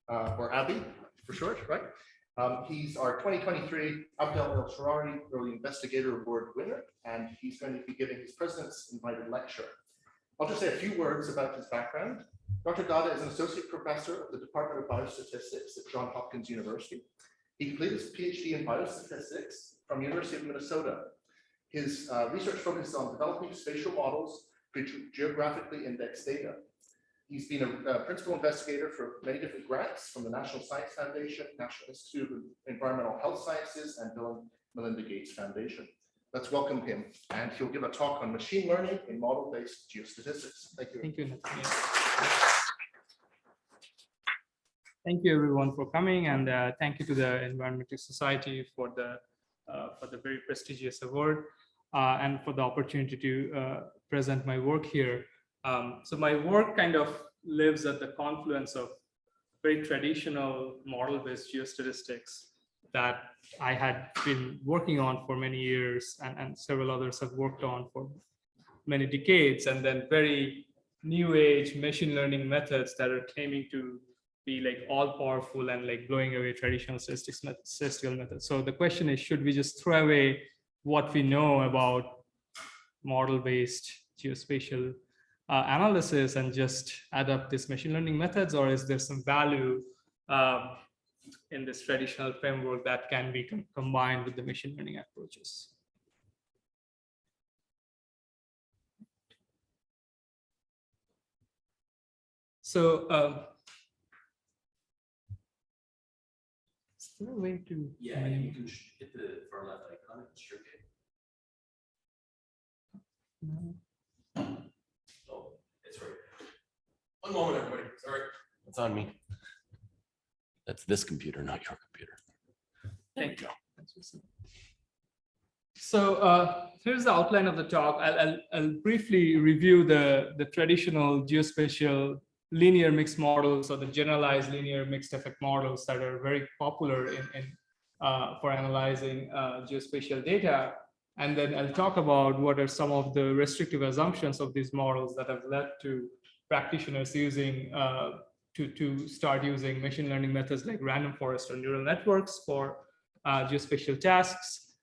or Abhi for short, right? He's our 2023 Abdel El Sharari Early Investigator Award winner, and he's going to be giving his President's Invited Lecture. I'll just say a few words about his background. Dr. Datta is an associate professor of the Department of Biostatistics at Johns Hopkins University. He completed his PhD in biostatistics from University of Minnesota. His research focuses on developing spatial models for geographically indexed data. He's been a principal investigator for many different grants from the National Science Foundation, National Institute of Environmental Health Sciences, and Bill and Melinda Gates Foundation. Let's welcome him, and he'll give a talk on machine learning in model-based geostatistics. Thank you. Thank you. Thank you, everyone, for coming, and thank you to the Environmental Society for the very prestigious award and for the opportunity to present my work here. So my work kind of lives at the confluence of very traditional model-based geostatistics that I had been working on for many years, and several others have worked on for many decades, and then very new age machine learning methods that are claiming to be like all powerful and like blowing away traditional statistical methods. So the question is, should we just throw away what we know about model-based geospatial analysis and just adopt these machine learning methods, or is there some value in this traditional framework that can be combined with the machine learning approaches? So is there a way to? Yeah, you can hit the far left icon. It's your game. No. Oh, it's right. One moment, everybody. Sorry. It's on me. That's this computer, not your computer. Thank you. So here's the outline of the talk. I'll briefly review the traditional geospatial linear mixed models, or the generalized linear mixed effect models that are very popular for analyzing geospatial data. And then I'll talk about what are some of the restrictive assumptions of these models that have led to practitioners using to start using machine learning methods like random forest or neural networks for geospatial tasks.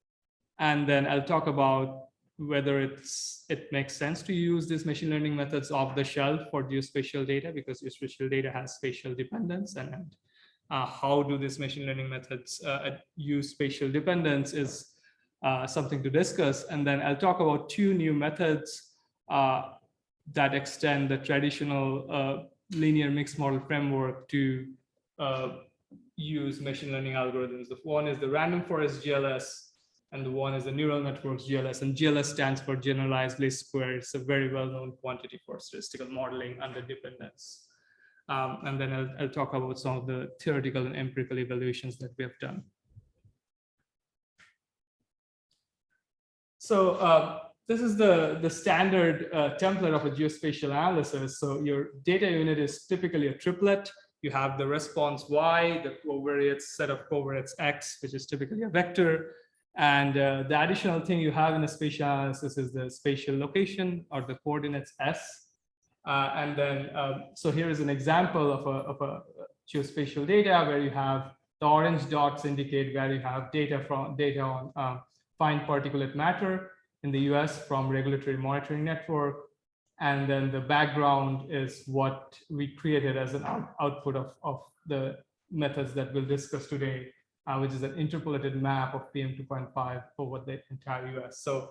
And then I'll talk about whether it makes sense to use these machine learning methods off the shelf for geospatial data, because geospatial data has spatial dependence, and how do these machine learning methods use spatial dependence is something to discuss. And then I'll talk about two new methods that extend the traditional linear mixed model framework to use machine learning algorithms. The one is the random forest GLS, and the one is the neural networks GLS. And GLS stands for generalized least square. It's a very well-known quantity for statistical modeling under dependence. And then I'll talk about some of the theoretical and empirical evaluations that we have done. So this is the standard template of a geospatial analysis. So your data unit is typically a triplet. You have the response Y, the covariates, set of covariates X, which is typically a vector. And the additional thing you have in a spatial analysis is the spatial location, or the coordinates S. And then, so here is an example of a geospatial data where you have the orange dots indicate where you have data on fine particulate matter in the US from regulatory monitoring network. And then the background is what we created as an output of the methods that we'll discuss today, which is an interpolated map of PM 2.5 over the entire US. So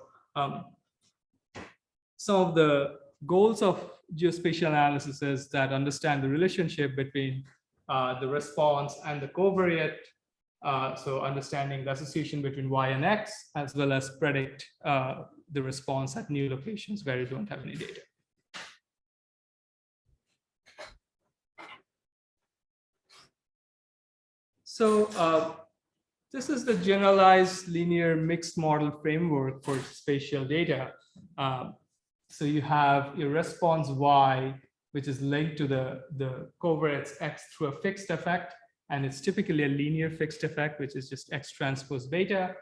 some of the goals of geospatial analysis is that understand the relationship between the response and the covariate. So understanding the association between Y and X, as well as predict the response at new locations where you don't have any data. So this is the generalized linear mixed model framework for spatial data. So you have your response Y, which is linked to the covariates X through a fixed effect. And it's typically a linear fixed effect, which is just X transpose beta.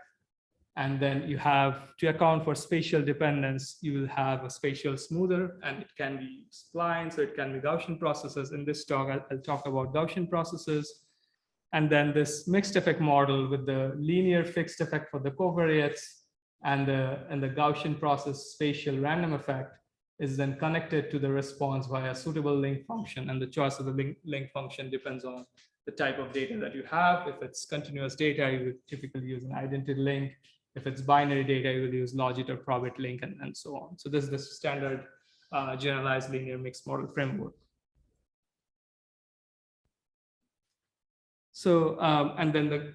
And then you have, to account for spatial dependence, you will have a spatial smoother, and it can be splines, or it can be Gaussian processes. In this talk, I'll talk about Gaussian processes. And then this mixed effect model with the linear fixed effect for the covariates and the Gaussian process spatial random effect is then connected to the response via a suitable link function. And the choice of the link function depends on the type of data that you have. If it's continuous data, you would typically use an identity link. If it's binary data, you will use logit or probit link, and so on. So this is the standard generalized linear mixed model framework. So, and then the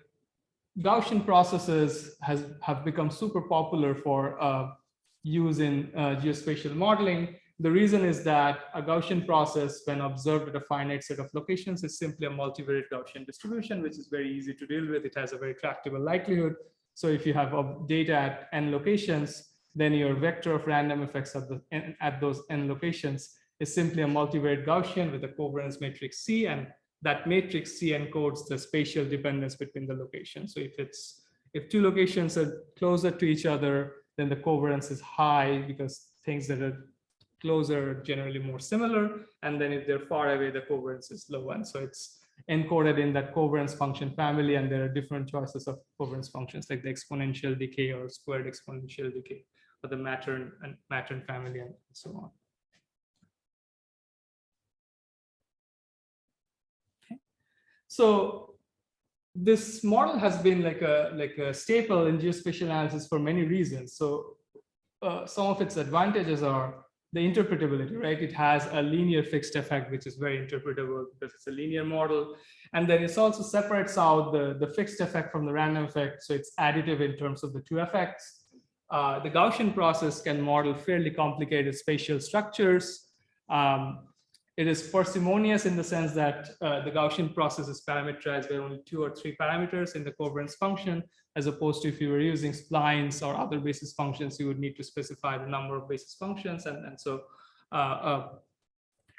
Gaussian processes have become super popular for use in geospatial modeling. The reason is that a Gaussian process, when observed at a finite set of locations, is simply a multivariate Gaussian distribution, which is very easy to deal with. It has a very tractable likelihood. So if you have data at n locations, then your vector of random effects at those n locations is simply a multivariate Gaussian with a covariance matrix C, and that matrix C encodes the spatial dependence between the locations. So if two locations are closer to each other, then the covariance is high because things that are closer are generally more similar. And then if they're far away, the covariance is low. And so it's encoded in that covariance function family. And there are different choices of covariance functions, like the exponential decay or squared exponential decay, or the Mattern family, and so on. Okay. So this model has been like a staple in geospatial analysis for many reasons. So some of its advantages are the interpretability, right? It has a linear fixed effect, which is very interpretable because it's a linear model. And then it also separates out the fixed effect from the random effect. So it's additive in terms of the two effects. The Gaussian process can model fairly complicated spatial structures. It is parsimonious in the sense that the Gaussian process is parameterized by only 2 or 3 parameters in the covariance function, as opposed to if you were using splines or other basis functions, you would need to specify the number of basis functions. And so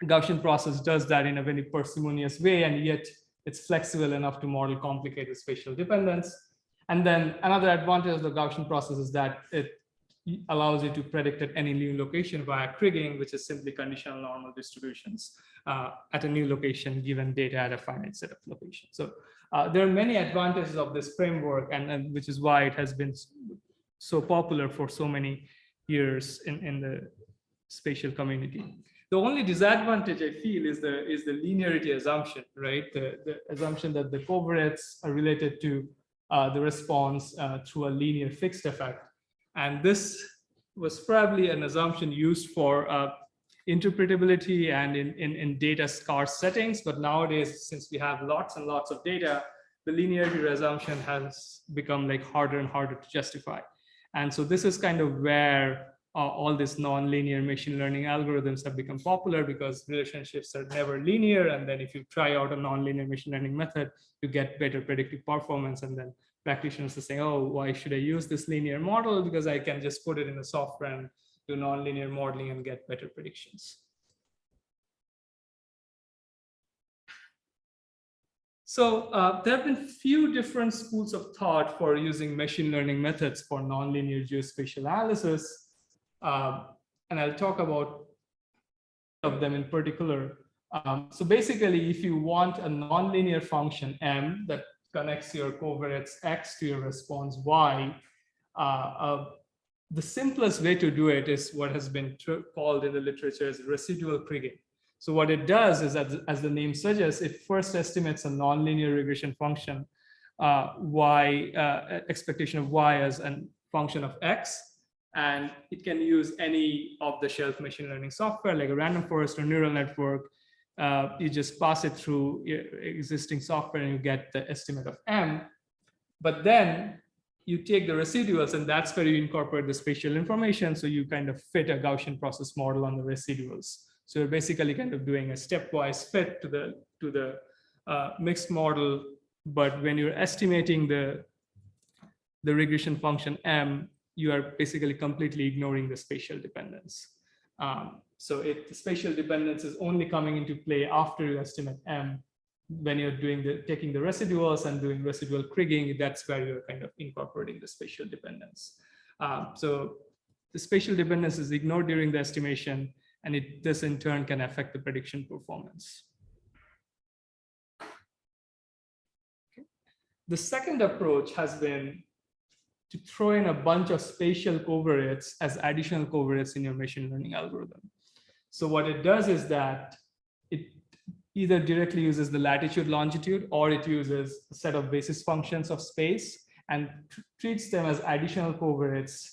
Gaussian process does that in a very parsimonious way, and yet it's flexible enough to model complicated spatial dependence. And then another advantage of the Gaussian process is that it allows you to predict at any new location via kriging, which is simply conditional normal distributions at a new location given data at a finite set of locations. So there are many advantages of this framework, and which is why it has been so popular for so many years in the spatial community. The only disadvantage I feel is the linearity assumption, right? The assumption that the covariates are related to the response through a linear fixed effect. And this was probably an assumption used for interpretability and in data scarce settings. But nowadays, since we have lots and lots of data, the linearity assumption has become like harder and harder to justify. And so this is kind of where all these non-linear machine learning algorithms have become popular, because relationships are never linear. And then if you try out a non-linear machine learning method, you get better predictive performance. And then practitioners are saying, oh, why should I use this linear model? Because I can just put it in the software and do non-linear modeling and get better predictions. So there have been few different schools of thought for using machine learning methods for nonlinear geospatial analysis. And I'll talk about of them in particular. So basically, if you want a nonlinear function M that connects your covariates X to your response Y, the simplest way to do it is what has been called in the literature as residual kriging. So what it does is, as the name suggests, it first estimates a nonlinear regression function, expectation of Y as a function of X. And it can use any off-the-shelf machine learning software like a random forest or neural network. You just pass it through existing software and you get the estimate of M. But then you take the residuals, and that's where you incorporate the spatial information. So you kind of fit a Gaussian process model on the residuals. So you're basically kind of doing a stepwise fit to the mixed model. But when you're estimating the regression function M, you are basically completely ignoring the spatial dependence. So the spatial dependence is only coming into play after you estimate M. when you're taking the residuals and doing residual kriging, that's where you're kind of incorporating the spatial dependence. So the spatial dependence is ignored during the estimation, and this in turn can affect the prediction performance. Okay. The second approach has been to throw in a bunch of spatial covariates as additional covariates in your machine learning algorithm. So what it does is that it either directly uses the latitude, longitude, or it uses a set of basis functions of space and treats them as additional covariates,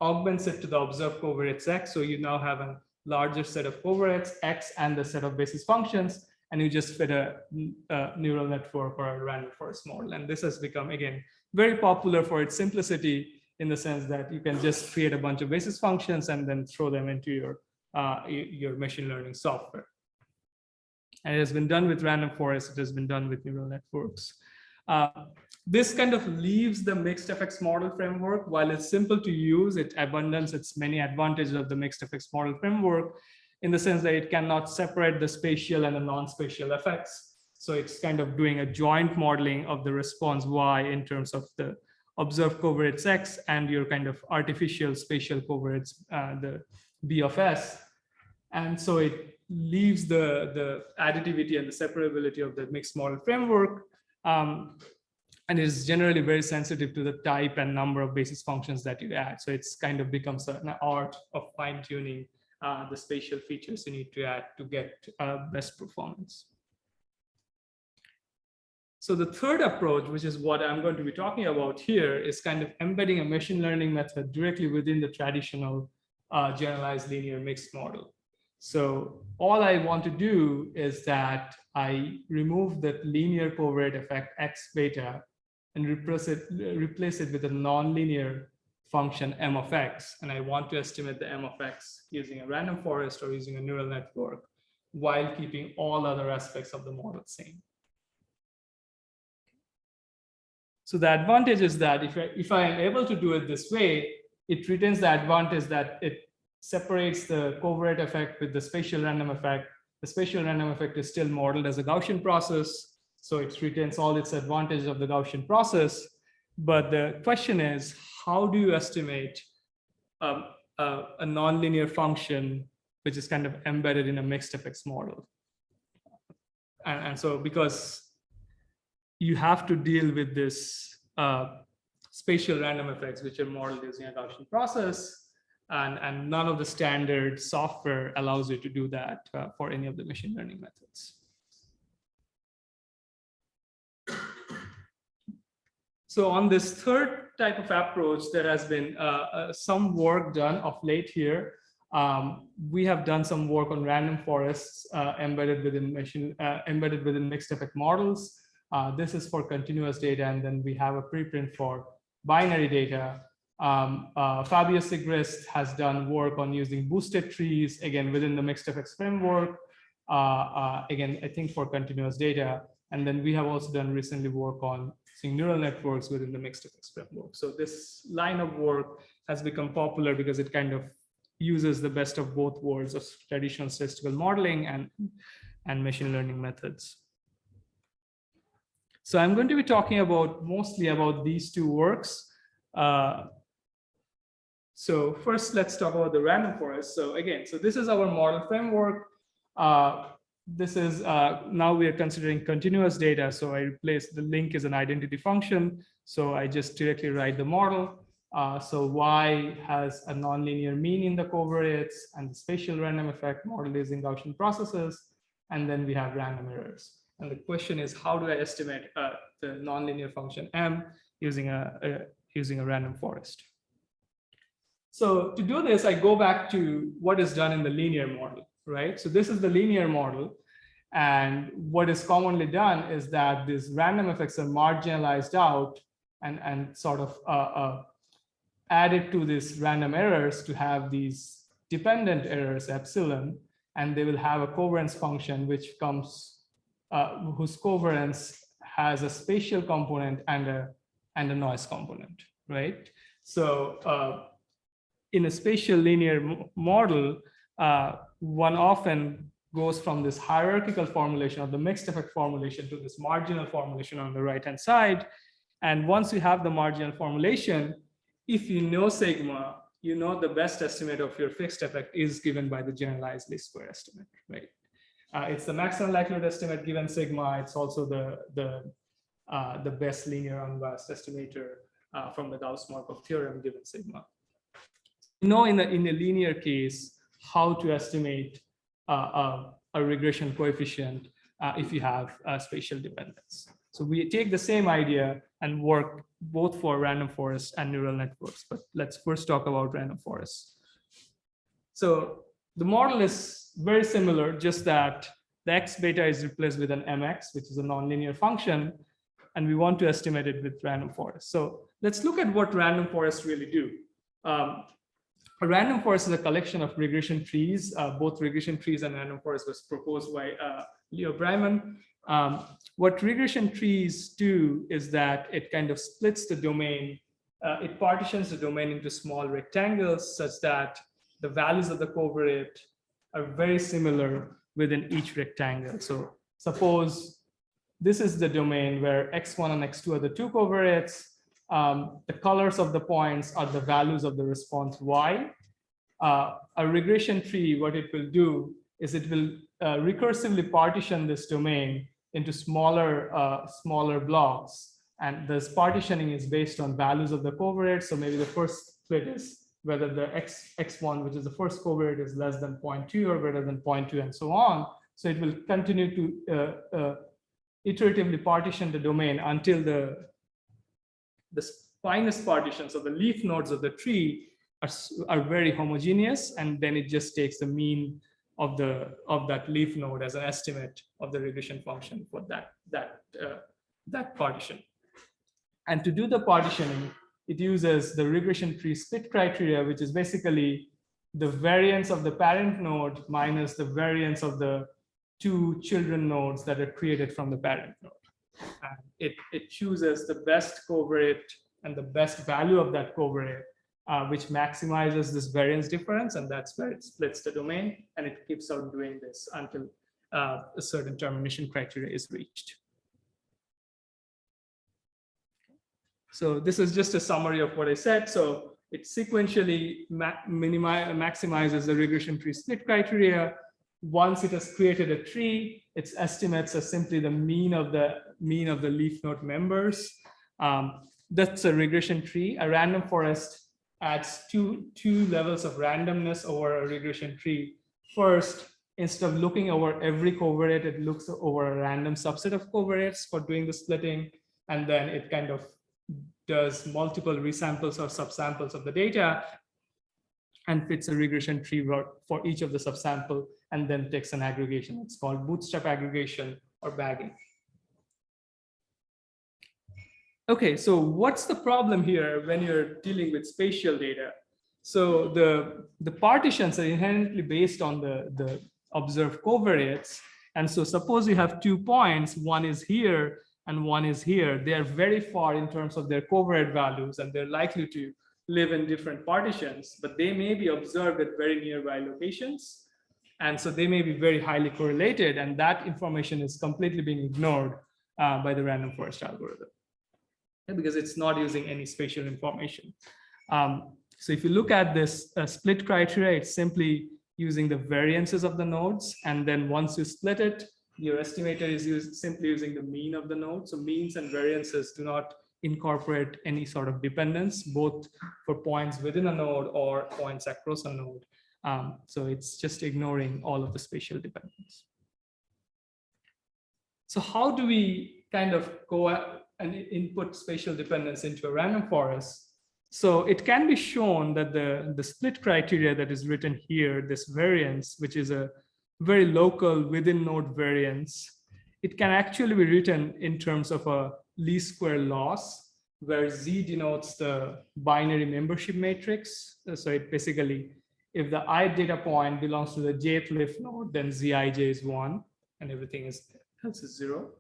augments it to the observed covariates X. So you now have a larger set of covariates X and the set of basis functions, and you just fit a neural network or a random forest model. And this has become, again, very popular for its simplicity, in the sense that you can just create a bunch of basis functions and then throw them into your machine learning software. And it has been done with random forests. It has been done with neural networks. This kind of leaves the mixed effects model framework. While it's simple to use, it abandons its many advantages of the mixed effects model framework, in the sense that it cannot separate the spatial and the non-spatial effects. So it's kind of doing a joint modeling of the response Y in terms of the observed covariates X and your kind of artificial spatial covariates, the B of S. And so it leaves the additivity and the separability of the mixed model framework. And is generally very sensitive to the type and number of basis functions that you add. So it's kind of becomes an art of fine-tuning the spatial features you need to add to get best performance. So the third approach, which is what I'm going to be talking about here, is kind of embedding a machine learning method directly within the traditional generalized linear mixed model. So all I want to do is that I remove the linear covariate effect X beta and replace it with a nonlinear function M of X. And I want to estimate the M of X using a random forest or using a neural network, while keeping all other aspects of the model same. So the advantage is that if I am able to do it this way, it retains the advantage that it separates the covariate effect with the spatial random effect. The spatial random effect is still modeled as a Gaussian process, so it retains all its advantages of the Gaussian process. But the question is, how do you estimate a nonlinear function which is kind of embedded in a mixed effects model? And so because you have to deal with this spatial random effects, which are modeled using a Gaussian process, and none of the standard software allows you to do that for any of the machine learning methods. So on this third type of approach, there has been some work done of late here. We have done some work on random forests embedded within mixed effect models. This is for continuous data, and then we have a preprint for binary data. Fabio Sigrist has done work on using boosted trees, again, within the mixed effects framework, again, I think for continuous data. And then we have also done recently work on using neural networks within the mixed effects framework. So this line of work has become popular because it kind of uses the best of both worlds of traditional statistical modeling and machine learning methods. So I'm going to be talking mostly about these two works. So first, let's talk about the random forest. So again, so this is our model framework. This is now we are considering continuous data. So I replace the link is an identity function. So I just directly write the model. So Y has a nonlinear mean in the covariates, and the spatial random effect model is in Gaussian processes. And then we have random errors. And the question is, how do I estimate the nonlinear function M using a random forest? So to do this, I go back to what is done in the linear model, right? So this is the linear model. And what is commonly done is that these random effects are marginalized out and sort of added to these random errors to have these dependent errors, epsilon, and they will have a covariance function which comes, whose covariance has a spatial component and a noise component, right? So in a spatial linear model, one often goes from this hierarchical formulation of the mixed effect formulation to this marginal formulation on the right-hand side. And once you have the marginal formulation, if you know sigma, you know the best estimate of your fixed effect is given by the generalized least square estimate, right? It's the maximum likelihood estimate given sigma. It's also the best linear unbiased estimator from the Gauss-Markov theorem given sigma. You know, in a linear case, how to estimate a regression coefficient if you have spatial dependence. So we take the same idea and work both for random forests and neural networks. But let's first talk about random forests. So the model is very similar, just that the x beta is replaced with an mx, which is a nonlinear function, and we want to estimate it with random forests. So let's look at what random forests really do. A random forest is a collection of regression trees. Both regression trees and random forest was proposed by Leo Breiman. What regression trees do is that it kind of splits the domain. It partitions the domain into small rectangles such that the values of the covariate are very similar within each rectangle. So suppose this is the domain where x1 and x2 are the two covariates. The colors of the points are the values of the response y. A regression tree, what it will do is it will recursively partition this domain into smaller blocks. And this partitioning is based on values of the covariates. So maybe the first split is whether the x1, which is the first covariate, is less than 0.2 or greater than 0.2 and so on. So it will continue to iteratively partition the domain until the finest partitions of the leaf nodes of the tree are very homogeneous, and then it just takes the mean of that leaf node as an estimate of the regression function for that partition. And to do the partitioning, it uses the regression tree split criteria, which is basically the variance of the parent node minus the variance of the two children nodes that are created from the parent node. And it chooses the best covariate and the best value of that covariate, which maximizes this variance difference, and that's where it splits the domain, and it keeps on doing this until a certain termination criteria is reached. So this is just a summary of what I said. So it sequentially maximizes the regression tree split criteria. Once it has created a tree, its estimates are simply the mean of the leaf node members. That's a regression tree. A random forest adds two levels of randomness over a regression tree. First, instead of looking over every covariate, it looks over a random subset of covariates for doing the splitting, and then it kind of does multiple resamples or subsamples of the data and fits a regression tree for each of the subsample, and then takes an aggregation. It's called bootstrap aggregation or bagging. Okay, so what's the problem here when you're dealing with spatial data? So the partitions are inherently based on the observed covariates. And so suppose you have 2 points, one is here and one is here. They are very far in terms of their covariate values, and they're likely to live in different partitions, but they may be observed at very nearby locations. And so they may be very highly correlated, and that information is completely being ignored by the random forest algorithm, because it's not using any spatial information. So if you look at this split criteria, it's simply using the variances of the nodes. And then once you split it, your estimator is simply using the mean of the node. So means and variances do not incorporate any sort of dependence, both for points within a node or points across a node. So it's just ignoring all of the spatial dependence. So how do we kind of go and input spatial dependence into a random forest? So it can be shown that the split criteria that is written here, this variance, which is a very local within node variance, it can actually be written in terms of a least square loss, where Z denotes the binary membership matrix. So it basically, if the ith data point belongs to the jth leaf node, then Zij is 1 and everything else is 0.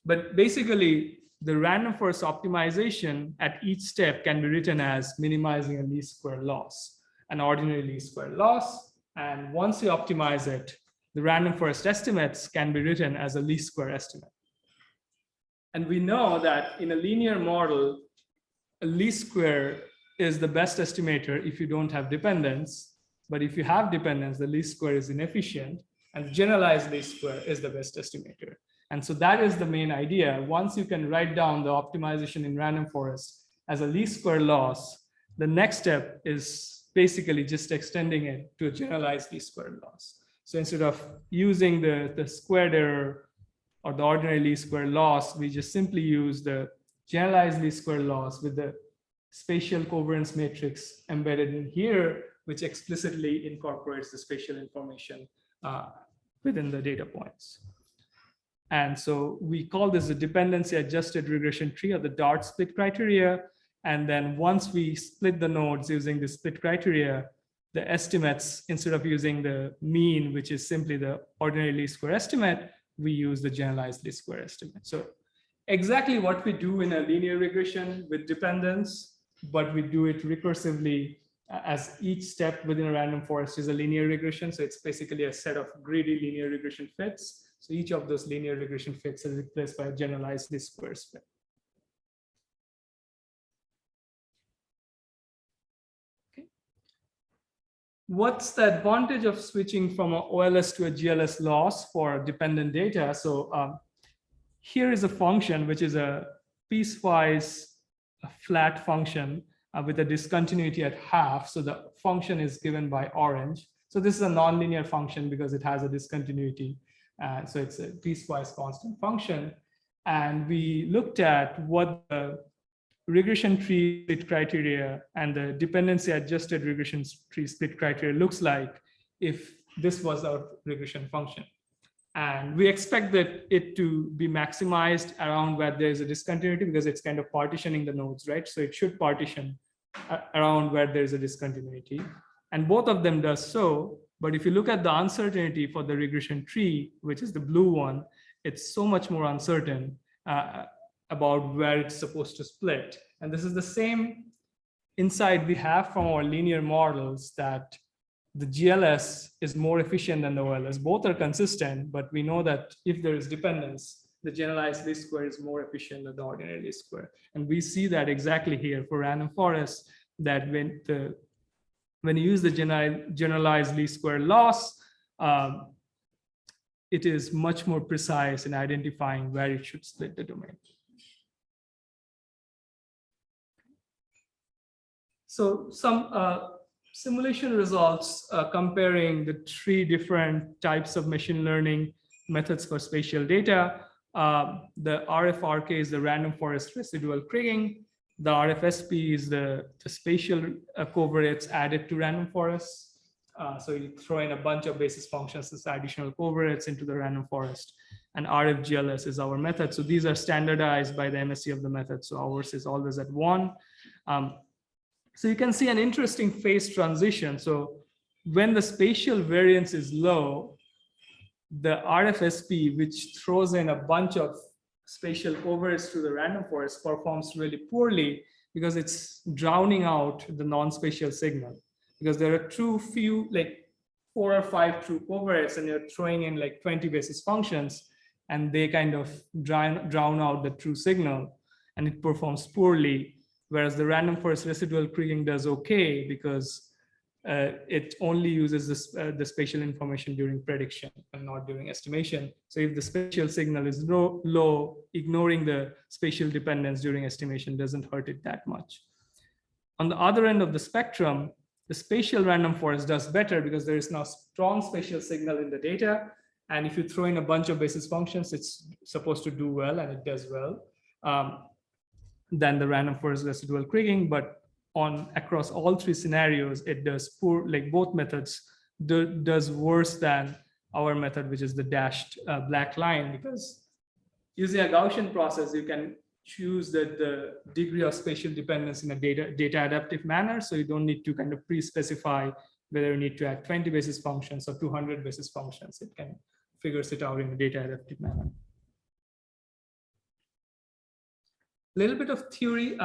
But basically, the random forest optimization at each step can be written as minimizing a least square loss, an ordinary least square loss. And once you optimize it, the random forest estimates can be written as a least square estimate. And we know that in a linear model, a least square is the best estimator if you don't have dependence. But if you have dependence, the least square is inefficient, and generalized least square is the best estimator. And so that is the main idea. Once you can write down the optimization in random forest as a least square loss, the next step is basically just extending it to a generalized least square loss. So instead of using the squared error or the ordinary least square loss, we just simply use the generalized least square loss with the spatial covariance matrix embedded in here, which explicitly incorporates the spatial information within the data points. And so we call this the dependency adjusted regression tree, or the DART split criteria. And then once we split the nodes using the split criteria, the estimates, instead of using the mean, which is simply the ordinary least square estimate, we use the generalized least square estimate. So exactly what we do in a linear regression with dependence, but we do it recursively as each step within a random forest is a linear regression. So it's basically a set of greedy linear regression fits. So each of those linear regression fits is replaced by a generalized least square fit. Okay. What's the advantage of switching from an OLS to a GLS loss for dependent data? So here is a function which is a piecewise flat function with a discontinuity at half. So the function is given by orange. So this is a nonlinear function because it has a discontinuity. So it's a piecewise constant function. And we looked at what the regression tree split criteria and the dependency adjusted regression tree split criteria looks like if this was our regression function. And we expect that it to be maximized around where there is a discontinuity because it's kind of partitioning the nodes, right? So it should partition around where there is a discontinuity. And both of them does so. But if you look at the uncertainty for the regression tree, which is the blue one, it's so much more uncertain about where it's supposed to split. And this is the same insight we have from our linear models, that the GLS is more efficient than the OLS. Both are consistent, but we know that if there is dependence, the generalized least square is more efficient than the ordinary least square. And we see that exactly here for random forests, that when you use the generalized least square loss, it is much more precise in identifying where it should split the domain. So some simulation results comparing the 3 different types of machine learning methods for spatial data. The RFRK is the random forest residual kriging. The RFSP is the spatial covariates added to random forests. So you throw in a bunch of basis functions as additional covariates into the random forest. And RFGLS is our method. So these are standardized by the MSc of the method. So ours is always at 1. So you can see an interesting phase transition. So when the spatial variance is low, the RFSP, which throws in a bunch of spatial covariates to the random forest, performs really poorly because it's drowning out the non-spatial signal. Because there are too few, like 4 or 5 true covariates, and you're throwing in like 20 basis functions, and they kind of drown out the true signal, and it performs poorly. Whereas the random forest residual kriging does okay because it only uses the spatial information during prediction and not during estimation. So if the spatial signal is low, ignoring the spatial dependence during estimation doesn't hurt it that much. On the other end of the spectrum, the spatial random forest does better because there is now strong spatial signal in the data. And if you throw in a bunch of basis functions, it's supposed to do well, and it does well. Than the random forest residual kriging, but across all 3 scenarios, it does poor, like both methods does worse than our method, which is the dashed black line, because using a Gaussian process, you can choose the degree of spatial dependence in a data adaptive manner. So you don't need to kind of pre-specify whether you need to add 20 basis functions or 200 basis functions. It can figures it out in a data adaptive manner. Little bit of theory.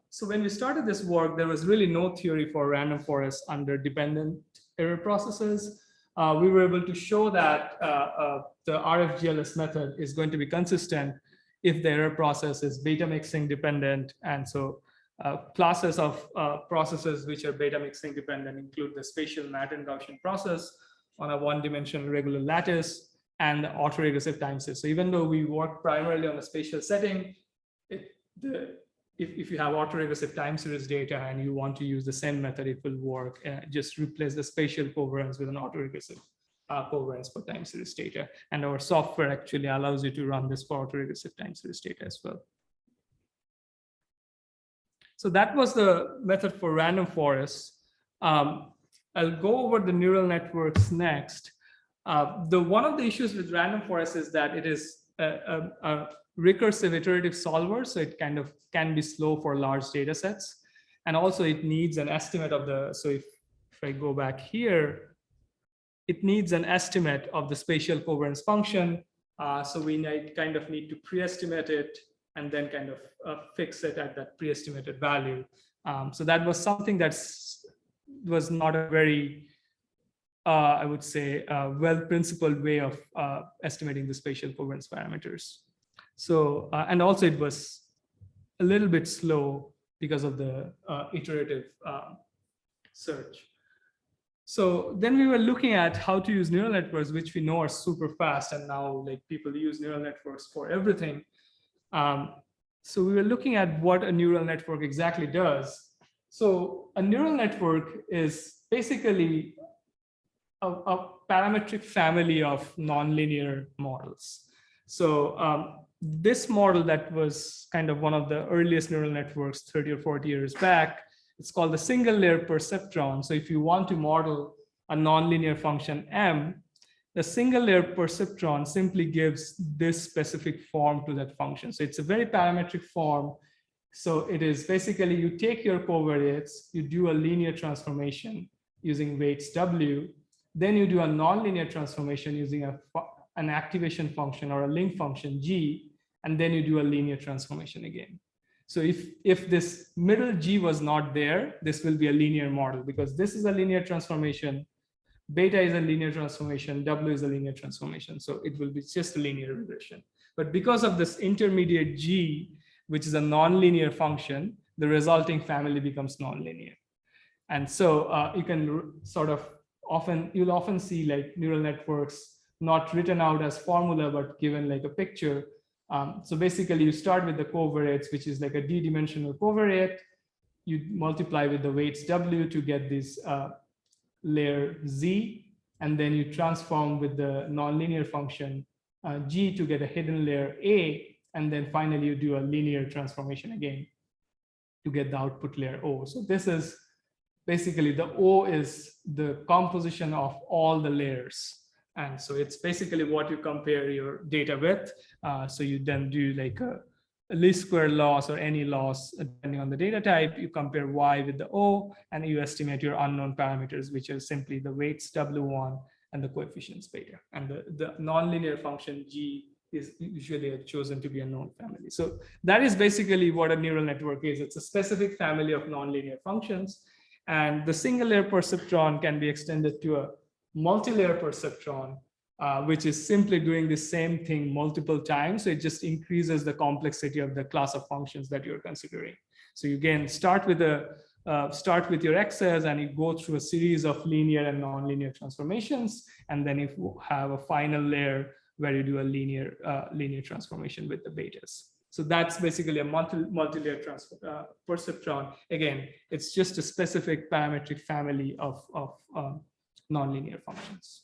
So when we started this work, there was really no theory for random forests under dependent error processes. we were able to show that the RFGLS method is going to be consistent if the error process is beta mixing dependent. And so classes of processes which are beta mixing dependent include the spatial Matter Gaussian process on a one-dimensional regular lattice and the autoregressive time series. So even though we work primarily on a spatial setting, if you have autoregressive time series data and you want to use the same method, it will work. Just replace the spatial covariance with an autoregressive covariance for time series data. And our software actually allows you to run this for autoregressive time series data as well. So that was the method for random forests. I'll go over the neural networks next. One of the issues with random forests is that it is a recursive iterative solver, so it kind of can be slow for large data sets. And also it needs an estimate of the, so if I go back here, it needs an estimate of the spatial covariance function. So we kind of need to pre-estimate it and then kind of fix it at that pre-estimated value. So that was something that was not a very, I would say, well-principled way of estimating the spatial covariance parameters. So, and also it was a little bit slow because of the iterative search. So then we were looking at how to use neural networks, which we know are super fast. And now like people use neural networks for everything. So we were looking at what a neural network exactly does. So a neural network is basically a parametric family of nonlinear models. So this model that was kind of one of the earliest neural networks 30 or 40 years back, it's called the single layer perceptron. So if you want to model a nonlinear function M, the single layer perceptron simply gives this specific form to that function. So it's a very parametric form. So it is basically you take your covariates, you do a linear transformation using weights W, then you do a nonlinear transformation using an activation function or a link function G, and then you do a linear transformation again. So if this middle G was not there, this will be a linear model because this is a linear transformation, beta is a linear transformation, W is a linear transformation. So it will be just a linear regression. But because of this intermediate G, which is a nonlinear function, the resulting family becomes nonlinear. And so you can sort of you'll often see like neural networks not written out as formula, but given like a picture. So basically you start with the covariates, which is like a d-dimensional covariate. You multiply with the weights W to get this layer Z, and then you transform with the nonlinear function G to get a hidden layer A, and then finally you do a linear transformation again to get the output layer O. So this is basically the O is the composition of all the layers. And so it's basically what you compare your data with. So you then do like a least square loss or any loss depending on the data type. You compare Y with the O, and you estimate your unknown parameters, which are simply the weights W1 and the coefficients beta. And the nonlinear function G is usually chosen to be a known family. So that is basically what a neural network is. It's a specific family of nonlinear functions. And the single layer perceptron can be extended to a multi-layer perceptron, which is simply doing the same thing multiple times. So it just increases the complexity of the class of functions that you're considering. So you again start with your X's and you go through a series of linear and nonlinear transformations, and then you have a final layer where you do a linear transformation with the betas. So that's basically a multi-layer perceptron. Again, it's just a specific parametric family of nonlinear functions.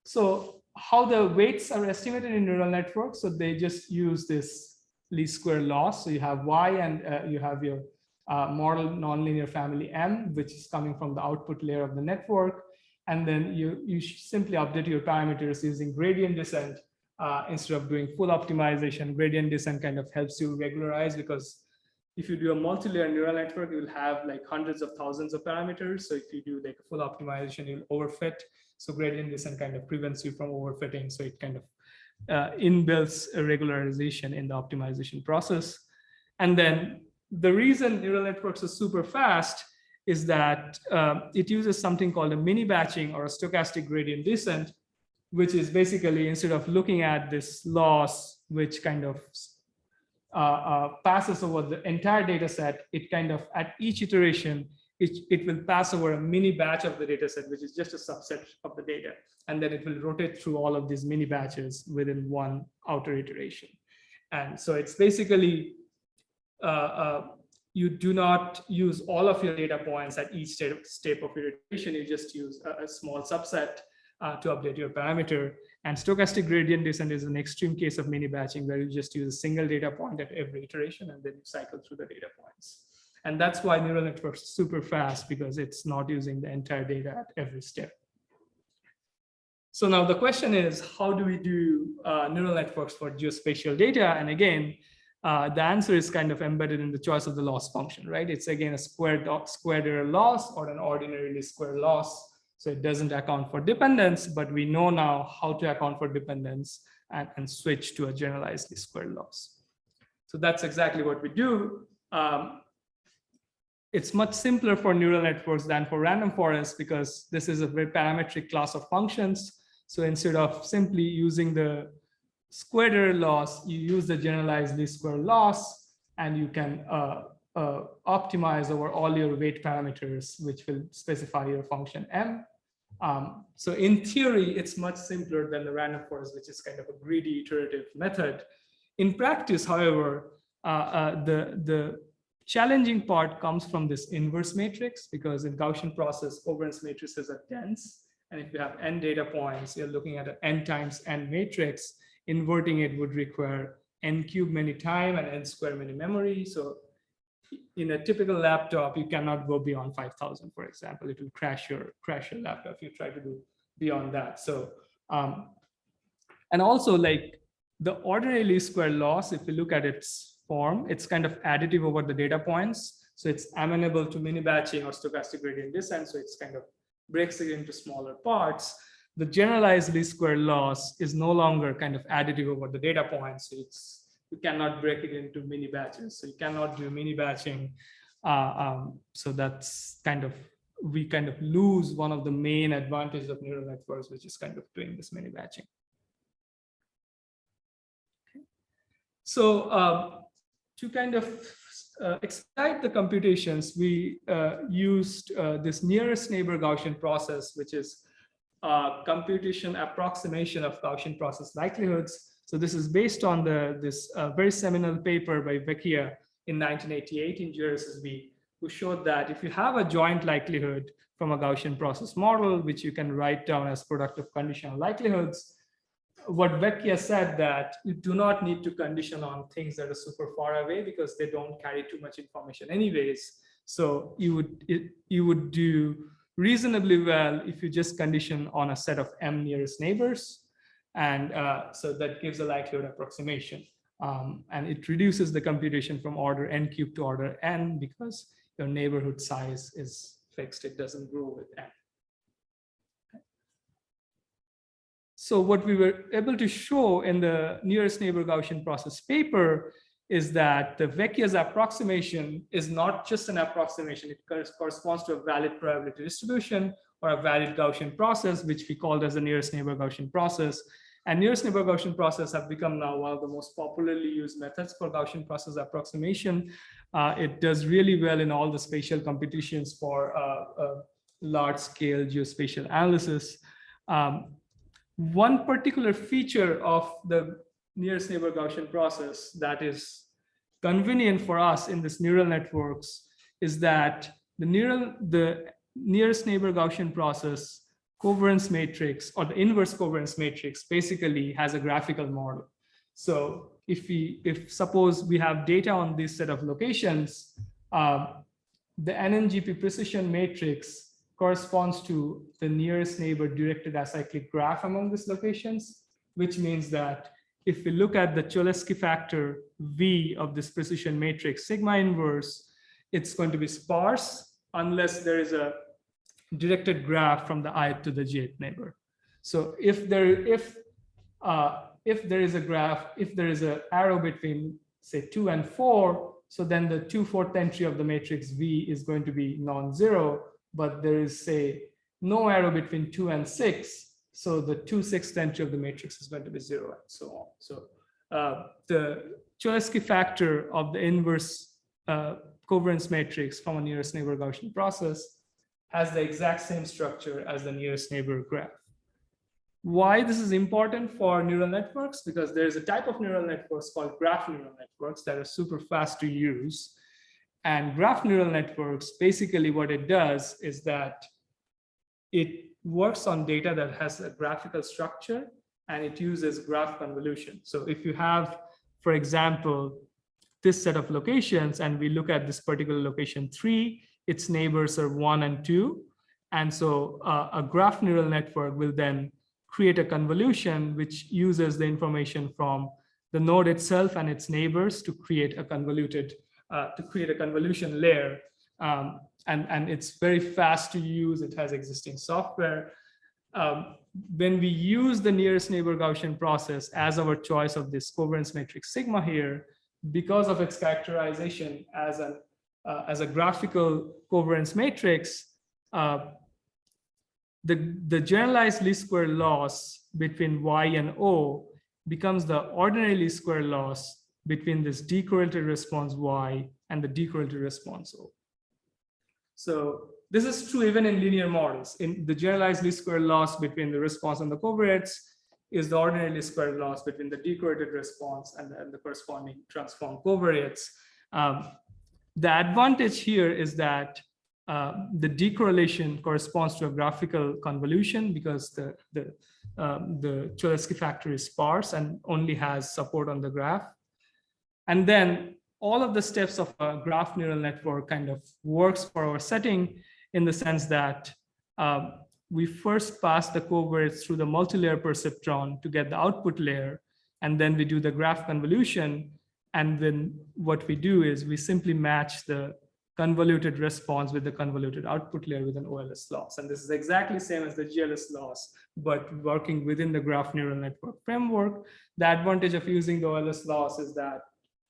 So how the weights are estimated in neural networks? So they just use this least square loss. So you have Y and you have your model nonlinear family M, which is coming from the output layer of the network. And then you simply update your parameters using gradient descent instead of doing full optimization. Gradient descent kind of helps you regularize, because if you do a multi-layer neural network, you will have like hundreds of thousands of parameters. So if you do like a full optimization, you'll overfit. So gradient descent kind of prevents you from overfitting. So it kind of inbuilds a regularization in the optimization process. And then the reason neural networks are super fast is that it uses something called a mini batching or a stochastic gradient descent, which is basically, instead of looking at this loss, which kind of passes over the entire data set, it kind of at each iteration, it will pass over a mini batch of the data set, which is just a subset of the data. And then it will rotate through all of these mini batches within one outer iteration. And so it's basically, you do not use all of your data points at each step of your iteration. You just use a small subset to update your parameter. And stochastic gradient descent is an extreme case of mini batching, where you just use a single data point at every iteration and then you cycle through the data points. And that's why neural networks are super fast, because it's not using the entire data at every step. So now the question is, how do we do neural networks for geospatial data? And again, the answer is kind of embedded in the choice of the loss function, right? It's again a squared error loss or an ordinary least square loss. So it doesn't account for dependence, but we know now how to account for dependence and switch to a generalized least square loss. So that's exactly what we do. It's much simpler for neural networks than for random forests, because this is a very parametric class of functions. So instead of simply using the squared error loss, you use the generalized least square loss, and you can optimize over all your weight parameters, which will specify your function m. So in theory, it's much simpler than the random forest, which is kind of a greedy iterative method. In practice, however, the challenging part comes from this inverse matrix, because in Gaussian process, covariance matrices are dense. And if you have n data points, you're looking at an n times n matrix. Inverting it would require n cube many time and n square many memory. So in a typical laptop, you cannot go beyond 5,000, for example. It will crash your laptop if you try to do beyond that. So, and also like the ordinary least square loss, if you look at its form, it's kind of additive over the data points. So it's amenable to mini batching or stochastic gradient descent. So it's kind of breaks it into smaller parts. The generalized least square loss is no longer kind of additive over the data points. So you cannot break it into mini batches. So you cannot do mini batching. So that's we kind of lose one of the main advantages of neural networks, which is kind of doing this mini batching. Okay. So to kind of expedite the computations, we used this nearest neighbor Gaussian process, which is computation approximation of Gaussian process likelihoods. So this is based on this very seminal paper by Vecchia in 1988 in GRSSB, who showed that if you have a joint likelihood from a Gaussian process model, which you can write down as product of conditional likelihoods, what Vecchia said that you do not need to condition on things that are super far away, because they don't carry too much information anyways. So you would do reasonably well if you just condition on a set of m nearest neighbors. And so that gives a likelihood approximation. And it reduces the computation from order n cubed to order n, because your neighborhood size is fixed. It doesn't grow with n. So what we were able to show in the nearest neighbor Gaussian process paper is that the Vecchia's approximation is not just an approximation. It corresponds to a valid probability distribution or a valid Gaussian process, which we called as the nearest neighbor Gaussian process. And nearest neighbor Gaussian process have become now one of the most popularly used methods for Gaussian process approximation. It does really well in all the spatial computations for large-scale geospatial analysis. One particular feature of the nearest neighbor Gaussian process that is convenient for us in this neural networks is that the nearest neighbor Gaussian process covariance matrix, or the inverse covariance matrix, basically has a graphical model. So if suppose we have data on this set of locations, the NNGP precision matrix corresponds to the nearest neighbor directed acyclic graph among these locations, which means that if we look at the Cholesky factor V of this precision matrix sigma inverse, it's going to be sparse unless there is a directed graph from the ith to the jth neighbor. So if there is a graph, if there is an arrow between say 2 and 4, so then the 2/4 entry of the matrix V is going to be non-zero, but there is, say, no arrow between 2 and 6. So the 2/6 entry of the matrix is going to be 0, and so on. So the Cholesky factor of the inverse covariance matrix from a nearest neighbor Gaussian process has the exact same structure as the nearest neighbor graph. Why this is important for neural networks? Because there's a type of neural networks called graph neural networks that are super fast to use. And graph neural networks, basically what it does is that it works on data that has a graphical structure, and it uses graph convolution. So if you have, for example, this set of locations, and we look at this particular location 3, its neighbors are 1 and 2. And so a graph neural network will then create a convolution which uses the information from the node itself and its neighbors to create a convoluted, convolution layer. And it's very fast to use. It has existing software. When we use the nearest neighbor Gaussian process as our choice of this covariance matrix sigma here, because of its characterization as a graphical covariance matrix, the generalized least square loss between Y and O becomes the ordinary least square loss between this decorrelated response Y and the decorrelated response O. So this is true even in linear models. In the generalized least square loss between the response and the covariates is the ordinary least square loss between the decorrelated response and the corresponding transform covariates. The advantage here is that the decorrelation corresponds to a graphical convolution because the Cholesky factor is sparse and only has support on the graph. And then all of the steps of a graph neural network kind of works for our setting in the sense that we first pass the covariates through the multi-layer perceptron to get the output layer, and then we do the graph convolution. And then what we do is we simply match the convoluted response with the convoluted output layer with an OLS loss. And this is exactly the same as the GLS loss, but working within the graph neural network framework. The advantage of using the OLS loss is that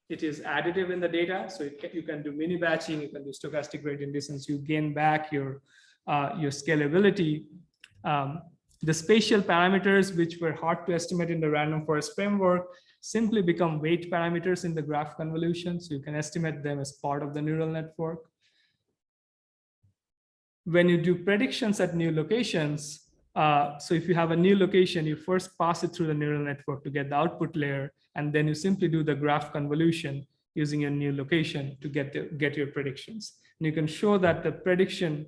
it is additive in the data. So you can do mini batching, you can do stochastic gradient descent, you gain back your scalability. The spatial parameters, which were hard to estimate in the random forest framework, simply become weight parameters in the graph convolution. So you can estimate them as part of the neural network. When you do predictions at new locations, so if you have a new location, you first pass it through the neural network to get the output layer, and then you simply do the graph convolution using your new location to get your predictions. And you can show that the prediction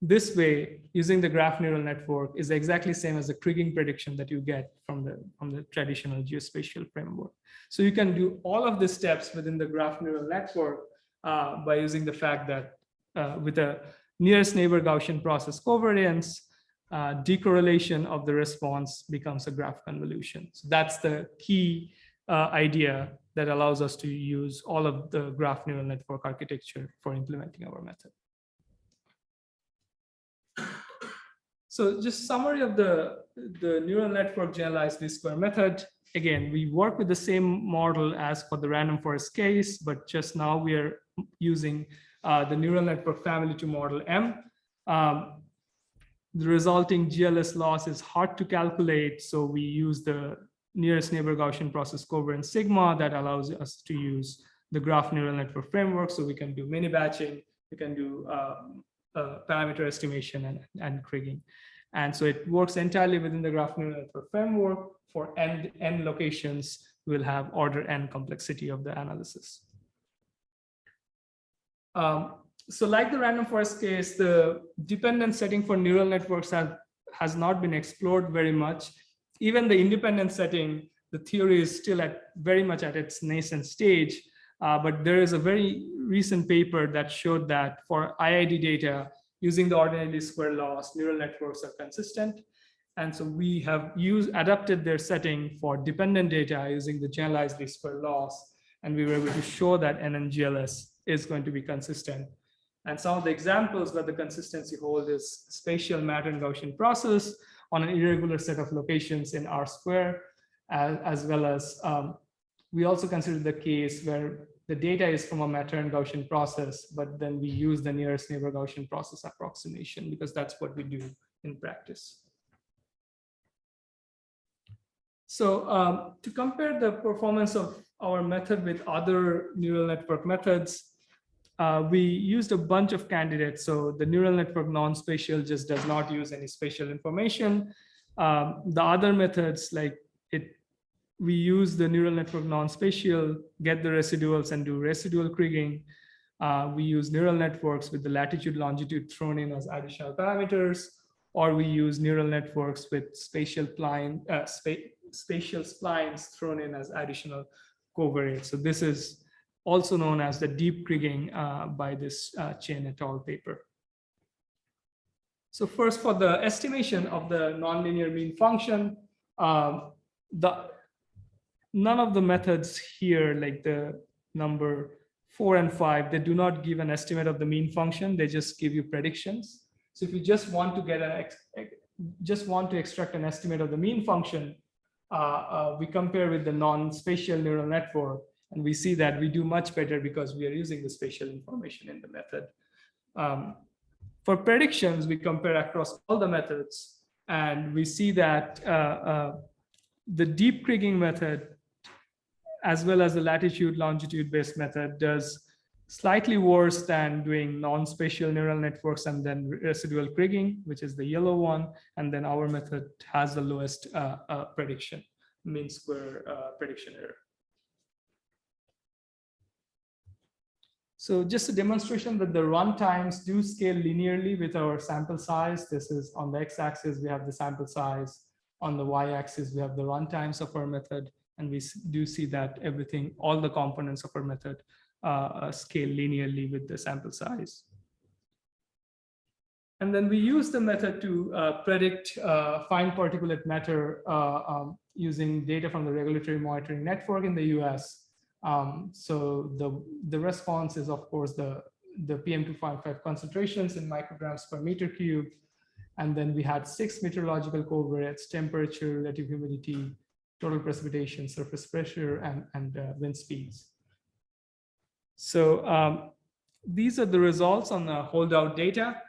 this way using the graph neural network is exactly the same as the Kriging prediction that you get from the traditional geospatial framework. So you can do all of the steps within the graph neural network by using the fact that with a nearest neighbor Gaussian process covariance, decorrelation of the response becomes a graph convolution. So that's the key idea that allows us to use all of the graph neural network architecture for implementing our method. So just summary of the neural network generalized least square method. Again, we work with the same model as for the random forest case, but just now we are using the neural network family to model M. The resulting GLS loss is hard to calculate, so we use the nearest neighbor Gaussian process covariance sigma that allows us to use the graph neural network framework. So we can do mini batching, we can do parameter estimation and Kriging. And so it works entirely within the graph neural network framework. For n locations, we'll have order n complexity of the analysis. So like the random forest case, the dependent setting for neural networks has not been explored very much. Even the independent setting, the theory is still very much at its nascent stage. But there is a very recent paper that showed that for IID data, using the ordinary least square loss, neural networks are consistent. And so we have adapted their setting for dependent data using the generalized least square loss. And we were able to show that NNGLS is going to be consistent. And some of the examples where the consistency hold is spatial matter and Gaussian process on an irregular set of locations in R square, as well as we also consider the case where the data is from a matter and Gaussian process, but then we use the nearest neighbor Gaussian process approximation because that's what we do in practice. So to compare the performance of our method with other neural network methods, we used a bunch of candidates. So the neural network non-spatial just does not use any spatial information. The other methods, like we use the neural network non-spatial, get the residuals and do residual kriging. We use neural networks with the latitude, longitude thrown in as additional parameters, or we use neural networks with spatial splines thrown in as additional covariates. So this is also known as the deep kriging by this Chen et al. Paper. So first, for the estimation of the nonlinear mean function, none of the methods here, like the number 4 and 5, they do not give an estimate of the mean function. They just give you predictions. So if you just want to get extract an estimate of the mean function, we compare with the non-spatial neural network, and we see that we do much better because we are using the spatial information in the method. For predictions, we compare across all the methods, and we see that the deep kriging method, as well as the latitude longitude based method, does slightly worse than doing non-spatial neural networks and then residual kriging, which is the yellow one. And then our method has the lowest prediction, mean square prediction error. So just a demonstration that the run times do scale linearly with our sample size. This is on the x-axis, we have the sample size. On the y-axis, we have the run times of our method. And we do see that everything, all the components of our method scale linearly with the sample size. And then we use the method to predict fine particulate matter using data from the regulatory monitoring network in the US. So the response is, of course, the PM2.5 concentrations in micrograms per meter cube. And then we had 6 meteorological covariates: temperature, relative humidity, total precipitation, surface pressure, and wind speeds. So these are the results on the holdout data.